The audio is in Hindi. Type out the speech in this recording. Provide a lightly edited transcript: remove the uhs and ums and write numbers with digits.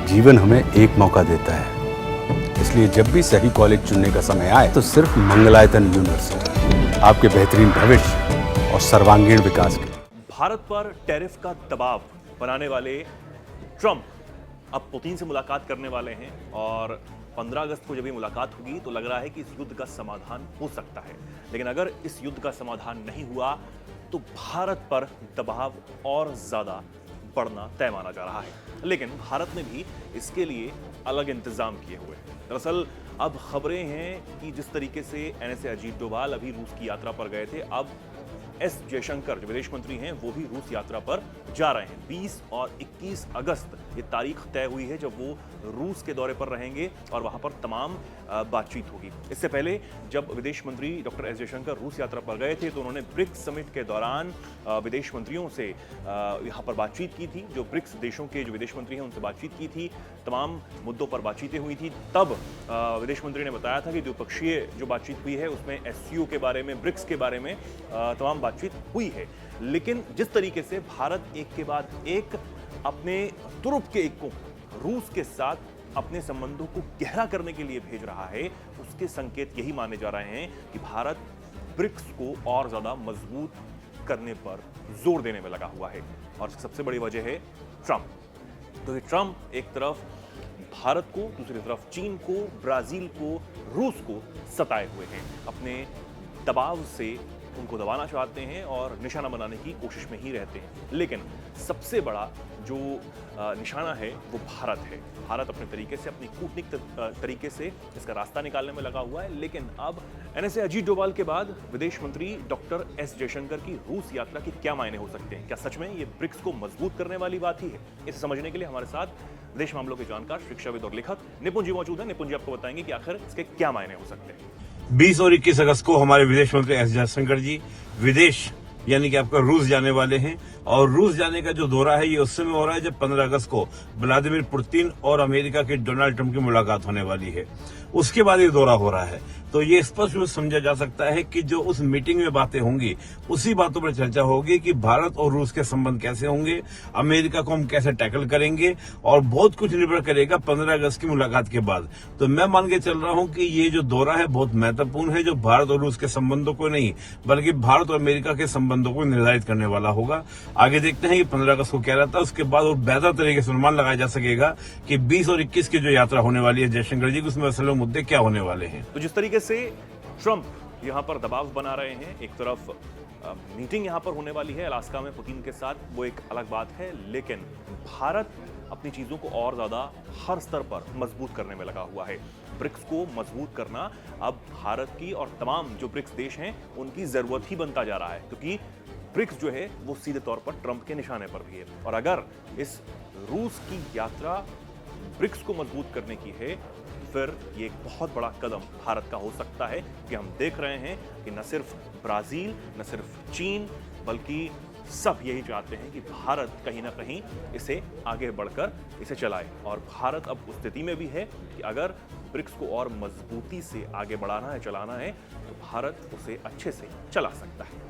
जीवन हमें एक मौका देता है, इसलिए जब भी सही कॉलेज चुनने का समय आए तो सिर्फ मंगलायतन यूनिवर्सिटी आपके बेहतरीन भविष्य और सर्वांगीण विकास के। भारत पर टैरिफ का दबाव बनाने वाले ट्रंप अब पुतिन से मुलाकात करने वाले हैं और 15 अगस्त को जब ये मुलाकात होगी तो लग रहा है कि इस युद्ध का समाधान हो सकता है। लेकिन अगर इस युद्ध का समाधान नहीं हुआ तो भारत पर दबाव और ज्यादा बढ़ना तय माना जा रहा है। लेकिन भारत ने भी इसके लिए अलग इंतजाम किए हुए हैं। दरअसल अब खबरें हैं कि जिस तरीके से एनएसए अजीत डोभाल अभी रूस की यात्रा पर गए थे, अब एस जयशंकर जो विदेश मंत्री हैं वो भी रूस यात्रा पर जा रहे हैं। 20 और 21 अगस्त ये तारीख तय हुई है जब वो रूस के दौरे पर रहेंगे और वहां पर तमाम बातचीत होगी। इससे पहले जब विदेश मंत्री डॉक्टर एस जयशंकर रूस यात्रा पर गए थे तो उन्होंने ब्रिक्स समिट के दौरान विदेश मंत्रियों से यहाँ पर बातचीत की थी। जो ब्रिक्स देशों के जो विदेश मंत्री हैं उनसे बातचीत की थी, तमाम मुद्दों पर बातचीतें हुई थी। तब विदेश मंत्री ने बताया था कि द्विपक्षीय जो बातचीत हुई है उसमें एससीओ के बारे में, ब्रिक्स के बारे में तमाम बातचीत हुई है। लेकिन जिस तरीके से भारत एक के बाद एक अपने तुर्क के एक को रूस के साथ अपने संबंधों को गहरा करने के लिए भेज रहा है, उसके संकेत यही माने जा रहे हैं कि भारत ब्रिक्स को और ज्यादा मजबूत करने पर जोर देने में लगा हुआ है। और सबसे बड़ी वजह है ट्रंप। तो ट्रंप एक तरफ भारत को, दूसरी तरफ चीन को, ब्राजील को, रूस को सताए हुए हैं, अपने दबाव से उनको दबाना चाहते हैं और निशाना बनाने की कोशिश में ही रहते हैं। लेकिन सबसे बड़ा जो निशाना है वो भारत है। भारत अपने तरीके से, अपनी कूटनीतिक तरीके से इसका रास्ता निकालने में लगा हुआ है। लेकिन अब एनएसए अजीत डोभाल के बाद विदेश मंत्री डॉक्टर एस जयशंकर की रूस यात्रा के क्या मायने हो सकते हैं? क्या सच में ये ब्रिक्स को मजबूत करने वाली बात ही है? इसे समझने के लिए हमारे साथ विदेश मामलों के जानकार, शिक्षाविद और लेखक निपुण जी मौजूद हैं। निपुण जी आपको बताएंगे कि आखिर इसके क्या मायने हो सकते हैं। 20 और 21 अगस्त को हमारे विदेश मंत्री एस जयशंकर जी विदेश यानी कि आपका रूस जाने वाले हैं। और रूस जाने का जो दौरा है ये उस समय हो रहा है जब 15 अगस्त को व्लादिमीर पुतिन और अमेरिका के डोनाल्ड ट्रंप की मुलाकात होने वाली है। उसके बाद ये दौरा हो रहा है। तो ये स्पष्ट रूप से समझा जा सकता है कि जो उस मीटिंग में बातें होंगी उसी बातों पर चर्चा होगी कि भारत और रूस के संबंध कैसे होंगे, अमेरिका को हम कैसे टैकल करेंगे, और बहुत कुछ निर्भर करेगा 15 अगस्त की मुलाकात के बाद। तो मैं मान के चल रहा हूं कि ये जो दौरा है बहुत महत्वपूर्ण है, जो भारत और रूस के संबंधों को नहीं बल्कि भारत और अमेरिका के संबंधों को निर्धारित करने वाला होगा। आगे देखते हैं कि 15 अगस्त को क्या रहता है। उसके बाद और बेहतर तरीके से अनुमान लगाया जा सकेगा कि 20 और 21 की जो यात्रा होने वाली है जयशंकर जी की, उसमें असल में मुद्दे क्या होने वाले हैं। तो जिस तरीके से ट्रंप यहां पर दबाव बना रहे हैं, एक तरफ मीटिंग यहां पर होने वाली है अलास्का में पुतिन के साथ, वो एक अलग बात है। लेकिन भारत अपनी चीजों को और ज्यादा हर स्तर पर मजबूत करने में लगा हुआ है। ब्रिक्स को मजबूत करना अब भारत की और तमाम जो ब्रिक्स देश हैं उनकी जरूरत ही बनता जा रहा है, क्योंकि ब्रिक्स जो है वो सीधे तौर पर ट्रंप के निशाने पर भी है। और अगर इस रूस की यात्रा ब्रिक्स को मजबूत करने की है फिर ये एक बहुत बड़ा कदम भारत का हो सकता है, कि हम देख रहे हैं कि न सिर्फ ब्राजील, न सिर्फ चीन, बल्कि सब यही चाहते हैं कि भारत कहीं ना कहीं इसे आगे बढ़कर इसे चलाए। और भारत अब उस स्थिति में भी है कि अगर ब्रिक्स को और मजबूती से आगे बढ़ाना है, चलाना है, तो भारत उसे अच्छे से चला सकता है।